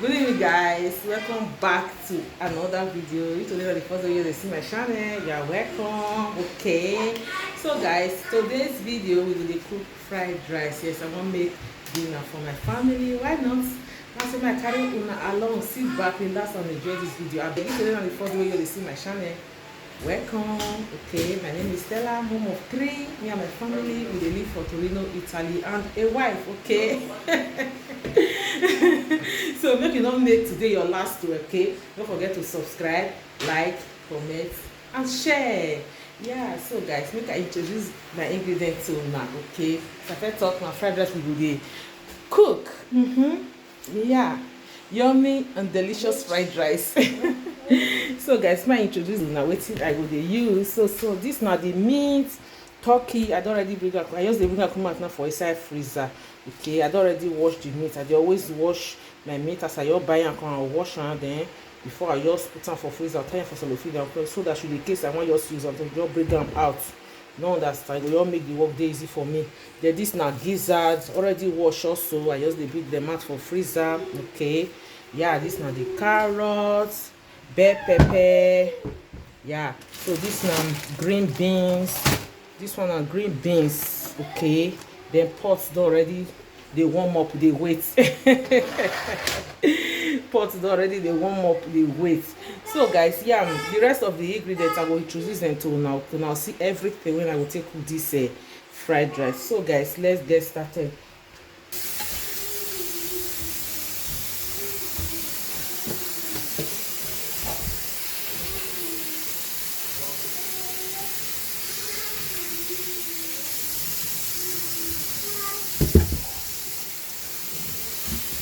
Good evening, guys. Welcome back to another video. If today is the first video you see my channel, you are welcome. Okay, so guys, today's video we will cook fried rice. Yes, I want to make dinner for my family. Why not? That's why I carry una along, sit back, relax, and enjoy this video. I beg you today is the first video you see my channel. Welcome. Okay, my name is Stella, mom of 3. Me and my family we live for Torino, Italy, and a wife. Okay. So make you not make today your last two. Okay, don't forget to subscribe, like, comment, and share. Yeah, so guys, make I introduce my ingredients to now. Okay, so if I talk my fried rice we go cook. Yeah, yummy and delicious fried rice. So guys, my introduce now wetin I go dey use. So this now the meat turkey. I don already bring am. I just dey bring am come out now for inside freezer. Okay, I don already wash the meat. I dey always wash my meat as I just buy am come and wash am, then before I just put am for freezer, I tie am for cellophane so that should the case I wan just use am, just bring am out. No understand, e go just make the work dey easy for me. Then this na gizzard already wash also. I just dey bring them out for freezer. Okay, yeah, this na the carrots, bell pepper. Yeah, so this na green beans. This one na green beans. Okay, then pots don already dey warm up, dey wait. Pots don already dey warm up, dey wait. So guys, yeah, the rest of the ingredients I go introduce them to now see everything when I will take cook this fried rice. So guys, let's get started.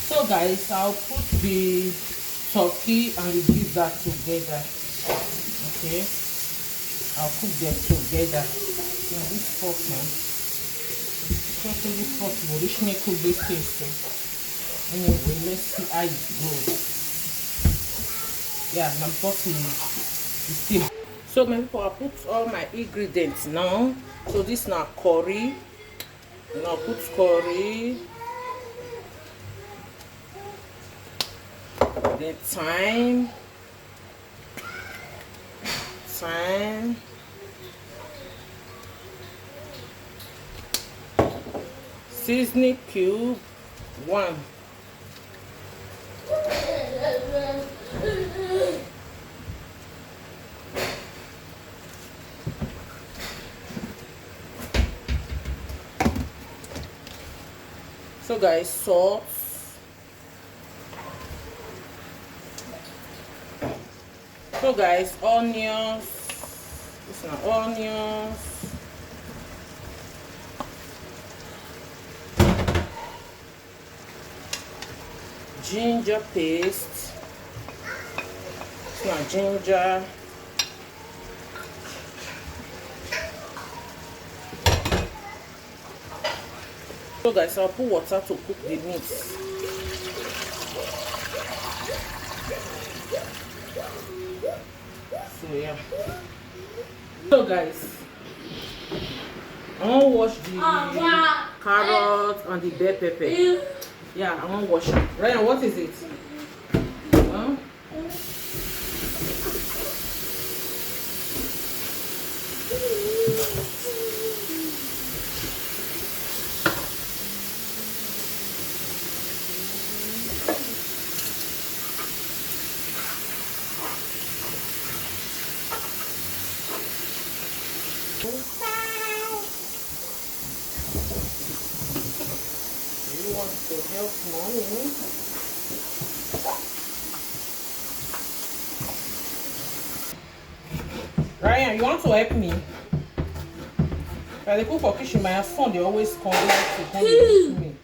So guys, I'll put the turkey and the gizzard together. Okay, I'll cook them together. Yeah, this pot now. This pot will reach me cook this thing. Anyway, let's see how it goes. Yeah, my pot is still. So my people, I put all my ingredients now. So this now curry. Now put curry. Then thyme, seasoning cube 1, so guys, salt. So guys, onions. This is onions. Ginger paste. This is ginger. So guys, I'll put water to cook the meat. So yeah. So guys, I want to wash the carrot and the bell pepper. Yeah, I want to wash it. Ryan, what is it? Huh? You want to help mommy? Ryan, you want to help me? When they cook for kitchen, my son they always come to come to me.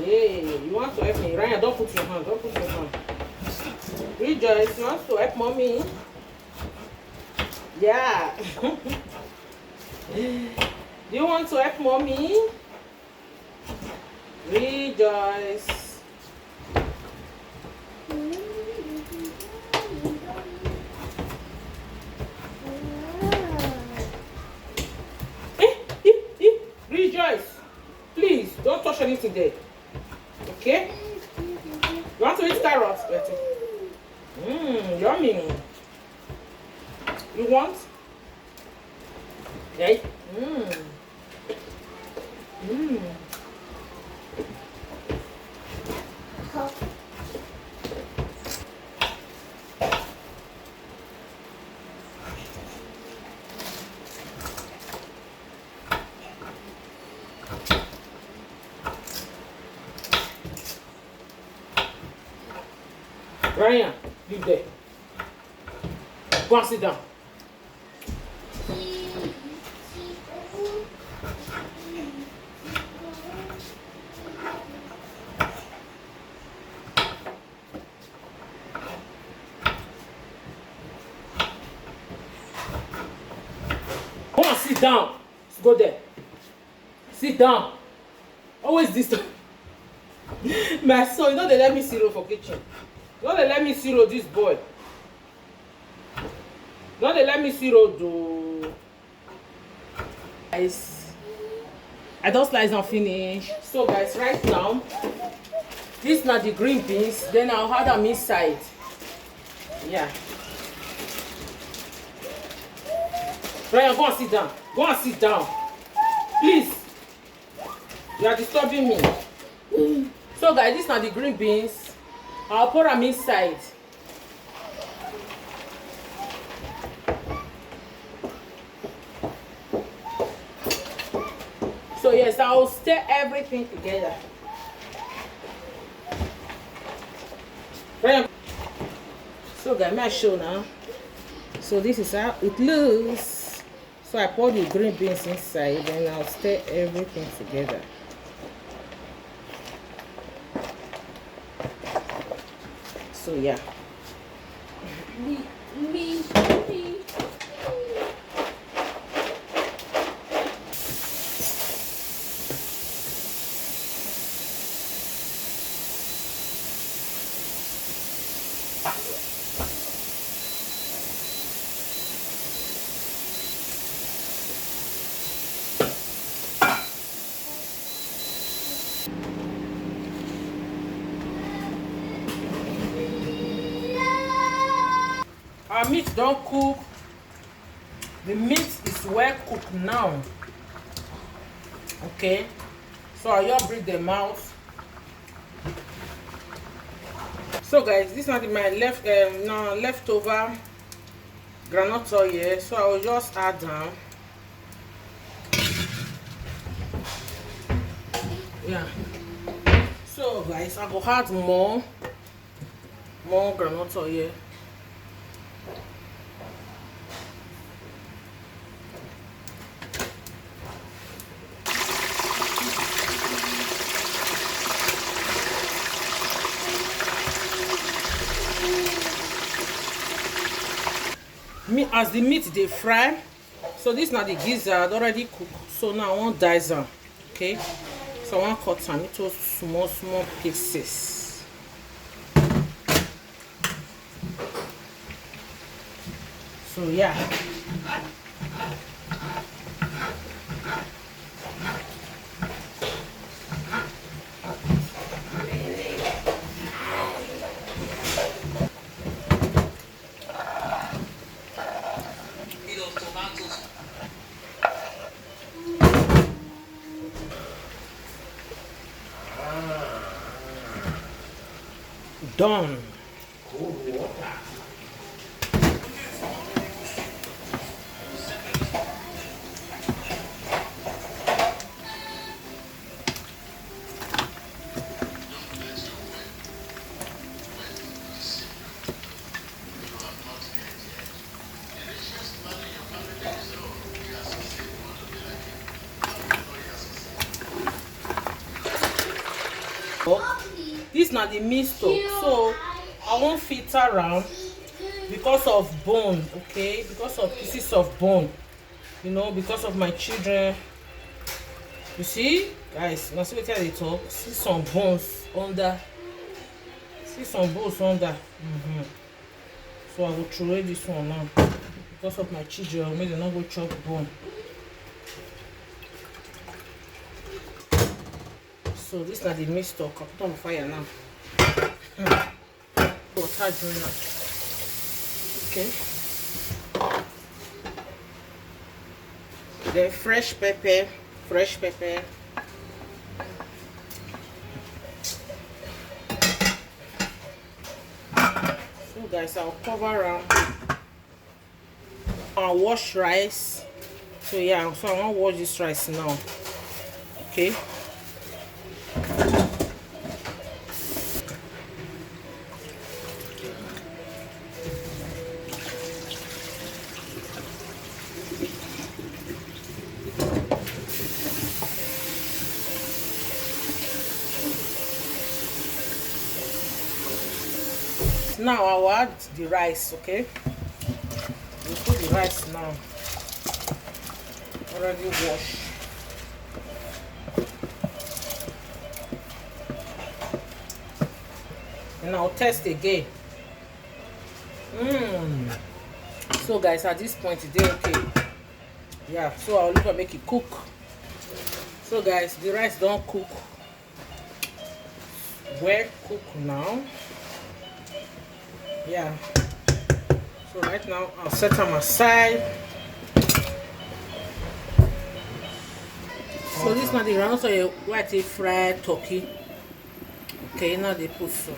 Hey, you want to help me? Ryan, don't put your hand. Don't put your hand. Rejoice, you want to help mommy? Yeah. Do you want to help mommy? Rejoice. Rejoice. Please, don't touch anything there. Okay? You want to eat carrots, Betty? Yummy. You want? Yeah. Ryan, you there. Go and sit down. Go and sit down. Go there. Sit down. Always this. My son, you know they let me zero for kitchen. You know they let me zero this boy. You know they let me zero do. Guys, I don't slice and finish. So guys, right now, this not the green beans. Then I'll add them inside. Yeah. Ryan, go and sit down. Go and sit down. Please. You are disturbing me. So guys, these are the green beans. I'll pour them inside. So yes, I'll stir everything together. So guys, may I show now? So this is how it looks. So I pour the green beans inside, and I'll stir everything together. So yeah. Our meat don't cook. The meat is well cooked now. Okay, so I'll just bring them out. So guys, this is my leftover groundnut oil. So I will just add them. Yeah. So guys, I will add more groundnut oil. As the meat they fry, so this now the gizzard already cooked. So now I want dice them. Okay, so I want cut them into small pieces. So yeah. Done. Cold water. This na the mixture, so I won't filter around because of bone, okay, because of pieces of bone, you know, because of my children. You see, guys, now see what I talk. See some bones under. See some bones under. So I will throw away this one now because of my children. Maybe they not go chop bone. So this is the mixture. I put on fire now. Water join now. Okay. Then fresh pepper. Fresh pepper. So guys, I'll cover around. I'll wash rice. So yeah, so I want to wash this rice now. Okay. Now I'll add the rice, okay? We'll put the rice now. Already washed. And I'll test again. So guys, at this point it's okay. Yeah, so I'll leave and make it cook. So guys, the rice don't cook. Well cook now. Yeah, so right now I'll set them aside. So this is not the round, so you white fried turkey. Okay, now they put some.